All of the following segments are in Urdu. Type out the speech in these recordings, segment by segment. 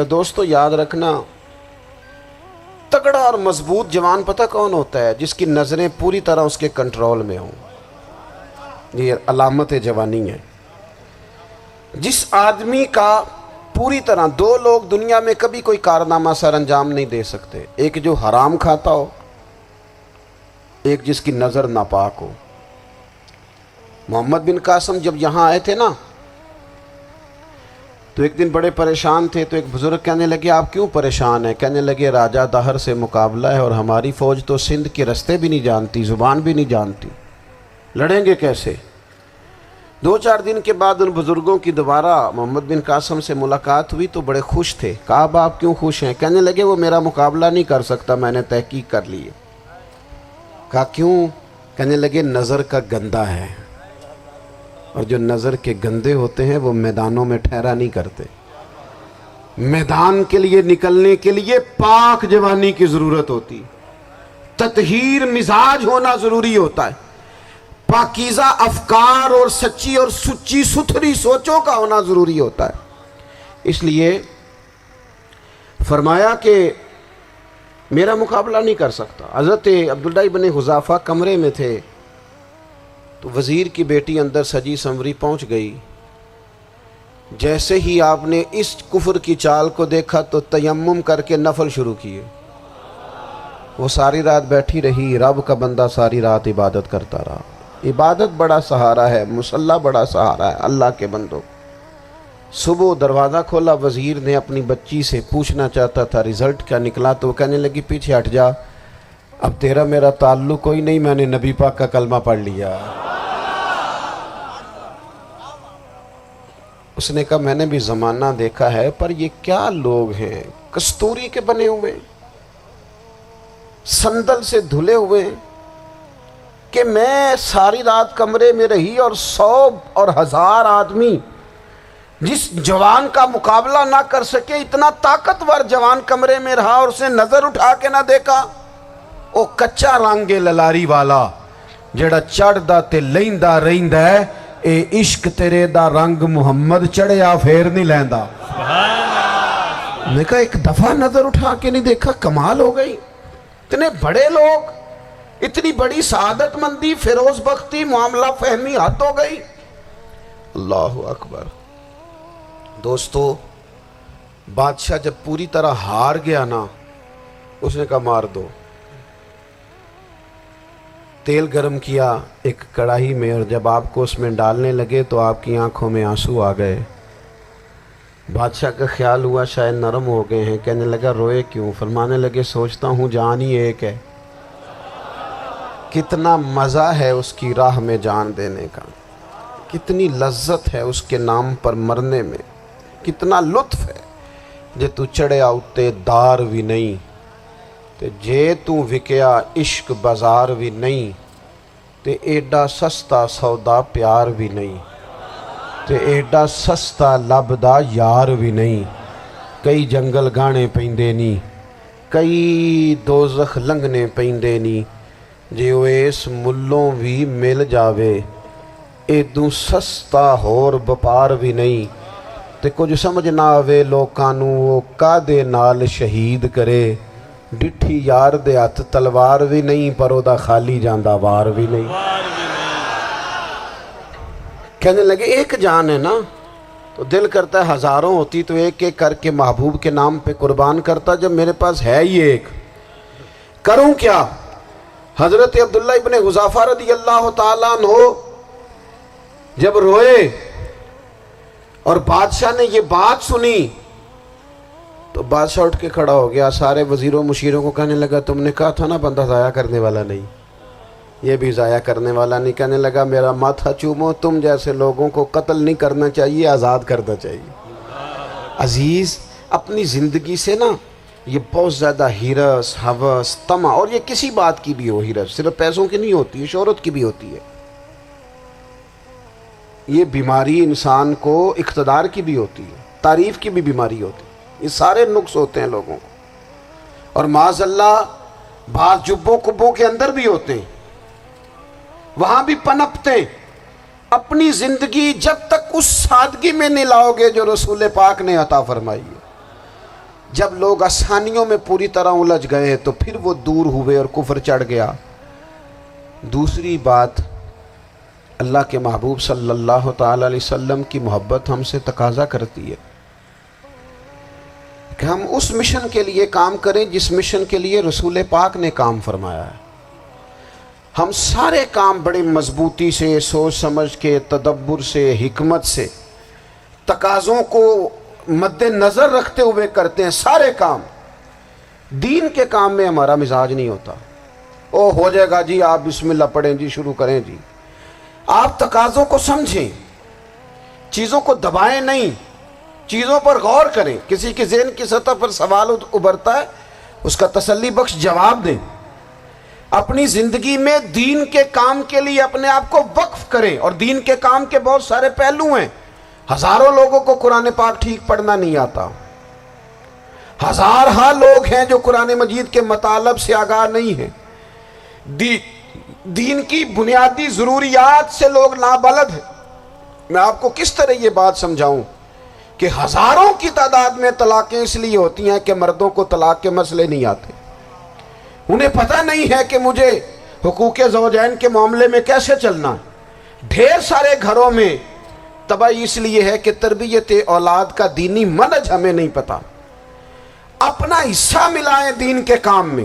دوستو یاد رکھنا، تگڑا اور مضبوط جوان پتہ کون ہوتا ہے؟ جس کی نظریں پوری طرح اس کے کنٹرول میں ہوں۔ یہ علامت جوانی ہے۔ جس آدمی کا پوری طرح، دو لوگ دنیا میں کبھی کوئی کارنامہ سر انجام نہیں دے سکتے، ایک جو حرام کھاتا ہو، ایک جس کی نظر ناپاک ہو۔ محمد بن قاسم جب یہاں آئے تھے نا، تو ایک دن بڑے پریشان تھے، تو ایک بزرگ کہنے لگے آپ کیوں پریشان ہیں؟ کہنے لگے راجہ دہر سے مقابلہ ہے اور ہماری فوج تو سندھ کے رستے بھی نہیں جانتی، زبان بھی نہیں جانتی، لڑیں گے کیسے؟ دو چار دن کے بعد ان بزرگوں کی دوبارہ محمد بن قاسم سے ملاقات ہوئی تو بڑے خوش تھے۔ کہا اب آپ کیوں خوش ہیں؟ کہنے لگے وہ میرا مقابلہ نہیں کر سکتا، میں نے تحقیق کر لی ہے۔ کہا کیوں؟ کہنے لگے نظر کا گندہ ہے، اور جو نظر کے گندے ہوتے ہیں وہ میدانوں میں ٹھہرا نہیں کرتے۔ میدان کے لیے نکلنے کے لیے پاک جوانی کی ضرورت ہوتی، تطہیر مزاج ہونا ضروری ہوتا ہے، پاکیزہ افکار اور سچی اور سچی ستھری سوچوں کا ہونا ضروری ہوتا ہے۔ اس لیے فرمایا کہ میرا مقابلہ نہیں کر سکتا۔ حضرت عبداللہ ابن حذافہ کمرے میں تھے، تو وزیر کی بیٹی اندر سجی سنوری پہنچ گئی۔ جیسے ہی آپ نے اس کفر کی چال کو دیکھا تو تیمم کر کے نفل شروع کیے۔ وہ ساری رات بیٹھی رہی، رب کا بندہ ساری رات عبادت کرتا رہا۔ عبادت بڑا سہارا ہے، مصلی بڑا سہارا ہے اللہ کے بندوں۔ صبح دروازہ کھولا، وزیر نے اپنی بچی سے پوچھنا چاہتا تھا رزلٹ کیا نکلا، تو وہ کہنے لگی پیچھے ہٹ جا، اب تیرا میرا تعلق کوئی نہیں، میں نے نبی پاک کا کلمہ پڑھ لیا۔ اس نے کہا میں نے بھی زمانہ دیکھا ہے، پر یہ کیا لوگ ہیں، کستوری کے بنے ہوئے، سندل سے دھلے ہوئے، کہ میں ساری رات کمرے میں رہی اور 100 اور 1000 آدمی جس جوان کا مقابلہ نہ کر سکے، اتنا طاقتور جوان کمرے میں رہا اور اس نے نظر اٹھا کے نہ دیکھا۔ او کچا رنگ للاری والا جڑا چڑھدا تے لیندا رہندا ہے، اے عشق تیرے دا رنگ محمد چڑھیا پھر نہیں لیندا۔ میں نے کہا ایک دفعہ نظر اٹھا کے نہیں دیکھا، کمال ہو گئی۔ اتنے بڑے لوگ، اتنی بڑی سعادت مندی، فیروز بختی، معاملہ فہمی حد ہو گئی۔ اللہ اکبر۔ دوستو بادشاہ جب پوری طرح ہار گیا نا، اس نے کہا مار دو۔ تیل گرم کیا ایک کڑاہی میں، اور جب آپ کو اس میں ڈالنے لگے تو آپ کی آنکھوں میں آنسو آ گئے۔ بادشاہ کا خیال ہوا شاید نرم ہو گئے ہیں، کہنے لگا روئے کیوں؟ فرمانے لگے سوچتا ہوں جان ہی ایک ہے، کتنا مزہ ہے اس کی راہ میں جان دینے کا، کتنی لذت ہے اس کے نام پر مرنے میں، کتنا لطف ہے۔ جے تو چڑھیا اتے دار بھی نہیں، تے جے تو وکیا عشق بازار بھی نہیں، تے ایڈا سستا سودا پیار بھی نہیں، تے ایڈا سستا لبدا یار بھی نہیں۔ کئی جنگل گانے پیندے نہیں، کئی دوزخ لنگنے پیندے نہیں، جے وہ اس ملوں بھی مل جاوے، ایدوں سستا ہور بپار بھی نہیں۔ تے کچھ سمجھ نہ آوے لوکانوں وہ کادے نال شہید کرے، ڈٹھی یار دے ہاتھ تلوار بھی نہیں، پر او دا خالی جاندہ وار بھی نہیں۔ کہنے لگے ایک جان ہے نا، تو دل کرتا ہے ہزاروں ہوتی تو ایک ایک کر کے محبوب کے نام پہ قربان کرتا، جب میرے پاس ہے ہی ایک، کروں کیا؟ حضرت عبداللہ ابن حذافہ رضی اللہ تعالیٰ عنہ جب روئے اور بادشاہ نے یہ بات سنی، تو بادشاہ اٹھ کے کھڑا ہو گیا، سارے وزیروں مشیروں کو کہنے لگا تم نے کہا تھا نا بندہ ضائع کرنے والا نہیں، یہ بھی ضائع کرنے والا نہیں۔ کہنے لگا میرا ماتھا چومو، تم جیسے لوگوں کو قتل نہیں کرنا چاہیے، آزاد کرنا چاہیے۔ عزیز اپنی زندگی سے نا یہ بہت زیادہ ہرس، ہوس، طمع، اور یہ کسی بات کی بھی ہو، ہرس صرف پیسوں کی نہیں ہوتی ہے، شہرت کی بھی ہوتی ہے، یہ بیماری انسان کو اقتدار کی بھی ہوتی ہے، تعریف کی بھی بیماری ہوتی ہے، یہ سارے نقص ہوتے ہیں لوگوں کو، اور معاذ اللہ بعض جبوں کبوں کے اندر بھی ہوتے ہیں، وہاں بھی پنپتے ہیں۔ اپنی زندگی جب تک اس سادگی میں نہیں لاؤ گے جو رسول پاک نے عطا فرمائی ہے، جب لوگ آسانیوں میں پوری طرح الجھ گئے تو پھر وہ دور ہوئے اور کفر چڑھ گیا۔ دوسری بات، اللہ کے محبوب صلی اللہ تعالی علیہ وسلم کی محبت ہم سے تقاضا کرتی ہے کہ ہم اس مشن کے لیے کام کریں جس مشن کے لیے رسول پاک نے کام فرمایا ہے۔ ہم سارے کام بڑے مضبوطی سے، سوچ سمجھ کے، تدبر سے، حکمت سے، تقاضوں کو مد نظر رکھتے ہوئے کرتے ہیں سارے کام۔ دین کے کام میں ہمارا مزاج نہیں ہوتا، او ہو جائے گا جی، آپ بسم اللہ پڑھیں جی، شروع کریں جی۔ آپ تقاضوں کو سمجھیں، چیزوں کو دبائیں نہیں، چیزوں پر غور کریں۔ کسی کے ذہن کی سطح پر سوال ابھرتا ہے، اس کا تسلی بخش جواب دیں۔ اپنی زندگی میں دین کے کام کے لیے اپنے آپ کو وقف کریں، اور دین کے کام کے بہت سارے پہلو ہیں۔ ہزاروں لوگوں کو قرآن پاک ٹھیک پڑھنا نہیں آتا، ہزارہا لوگ ہیں جو قرآن مجید کے مطالب سے آگاہ نہیں ہیں، دین کی بنیادی ضروریات سے لوگ نابلد ہیں۔ میں آپ کو کس طرح یہ بات سمجھاؤں کہ ہزاروں کی تعداد میں طلاقیں اس لیے ہوتی ہیں کہ مردوں کو طلاق کے مسئلے نہیں آتے، انہیں پتہ نہیں ہے کہ مجھے حقوق زوجین کے معاملے میں کیسے چلنا ہے۔ ڈھیر سارے گھروں میں تباہی اس لیے ہے کہ تربیت اولاد کا دینی منہج ہمیں نہیں پتا۔ اپنا حصہ ملائیں دین کے کام میں۔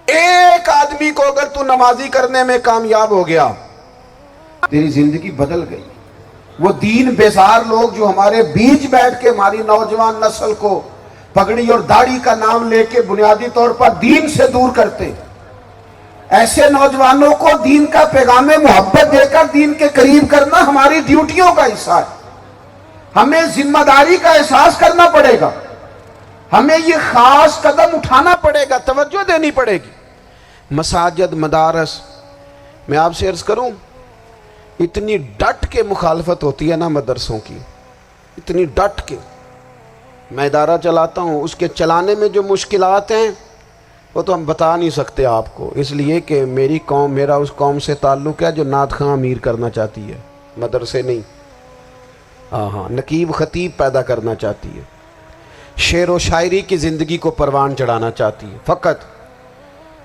ایک آدمی کو اگر تو نمازی کرنے میں کامیاب ہو گیا، تیری زندگی بدل گئی۔ وہ دین بیزار لوگ جو ہمارے بیچ بیٹھ کے ہماری نوجوان نسل کو پگڑی اور داڑھی کا نام لے کے بنیادی طور پر دین سے دور کرتے، ایسے نوجوانوں کو دین کا پیغام محبت دے کر دین کے قریب کرنا ہماری ڈیوٹیوں کا حصہ ہے۔ ہمیں ذمہ داری کا احساس کرنا پڑے گا، ہمیں یہ خاص قدم اٹھانا پڑے گا، توجہ دینی پڑے گی۔ مساجد، مدارس، میں آپ سے عرض کروں، اتنی ڈٹ کے مخالفت ہوتی ہے نا مدرسوں کی، اتنی ڈٹ کے۔ میں ادارہ چلاتا ہوں، اس کے چلانے میں جو مشکلات ہیں وہ تو ہم بتا نہیں سکتے آپ کو، اس لیے کہ میری قوم، میرا اس قوم سے تعلق ہے جو نعت خواں امیر کرنا چاہتی ہے، مدرسے نہیں۔ ہاں، نقیب خطیب پیدا کرنا چاہتی ہے، شعر و شاعری کی زندگی کو پروان چڑھانا چاہتی ہے۔ فقط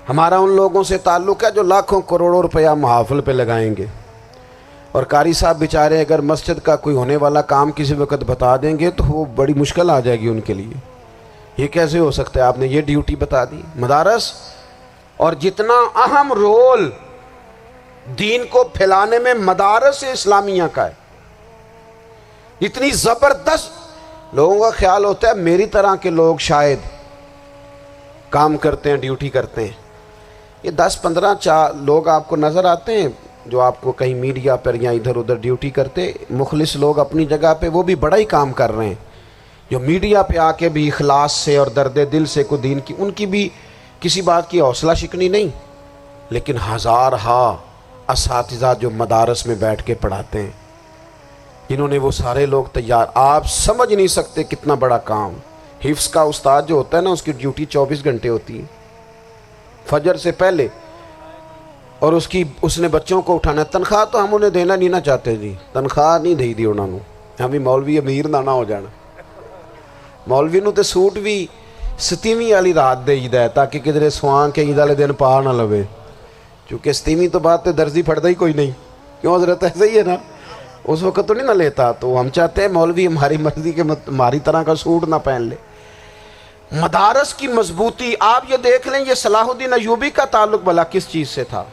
ہمارا ان لوگوں سے تعلق ہے جو لاکھوں کروڑوں روپیہ محافل پہ لگائیں گے، اور قاری صاحب بیچارے اگر مسجد کا کوئی ہونے والا کام کسی وقت بتا دیں گے تو وہ بڑی مشکل آ جائے گی ان کے لیے۔ یہ کیسے ہو سکتا ہے، آپ نے یہ ڈیوٹی بتا دی۔ مدارس، اور جتنا اہم رول دین کو پھیلانے میں مدارس اسلامیہ کا ہے، اتنی زبردست، لوگوں کا خیال ہوتا ہے میری طرح کے لوگ شاید کام کرتے ہیں، ڈیوٹی کرتے ہیں۔ یہ 10-15 لوگ آپ کو نظر آتے ہیں جو آپ کو کہیں میڈیا پر یا ادھر ادھر ڈیوٹی کرتے، مخلص لوگ اپنی جگہ پہ، وہ بھی بڑا ہی کام کر رہے ہیں، جو میڈیا پہ آ کے بھی اخلاص سے اور درد دل سے کو دین کی، ان کی بھی کسی بات کی حوصلہ شکنی نہیں، لیکن ہزارہا اساتذہ جو مدارس میں بیٹھ کے پڑھاتے ہیں، جنہوں نے وہ سارے لوگ تیار، آپ سمجھ نہیں سکتے کتنا بڑا کام۔ حفظ کا استاد جو ہوتا ہے نا، اس کی ڈیوٹی 24 گھنٹے ہوتی ہے، فجر سے پہلے، اور اس نے بچوں کو اٹھانا۔ تنخواہ تو ہم انہیں دینا نہیں نہ چاہتے جی، تنخواہ نہیں دی انہوں نے، ہمیں مولوی امیر نہ ہو جانا۔ مولوی نو تے سوٹ بھی 27ویں والی رات دے ہے تاکہ کدھر سوان کے عید والے دن پا نہ لوے، چونکہ 27ویں تو بعد تے درزی پھڑتا ہی کوئی نہیں، کیوں حضرت؟ ایسا ہی ہے نا، اس وقت تو نہیں نہ لیتا، تو ہم چاہتے ہیں مولوی ہماری مرضی کے ہماری طرح کا سوٹ نہ پہن لے۔ مدارس کی مضبوطی، آپ یہ دیکھ لیں، یہ صلاح الدین ایوبی کا تعلق بھلا کس چیز سے تھا؟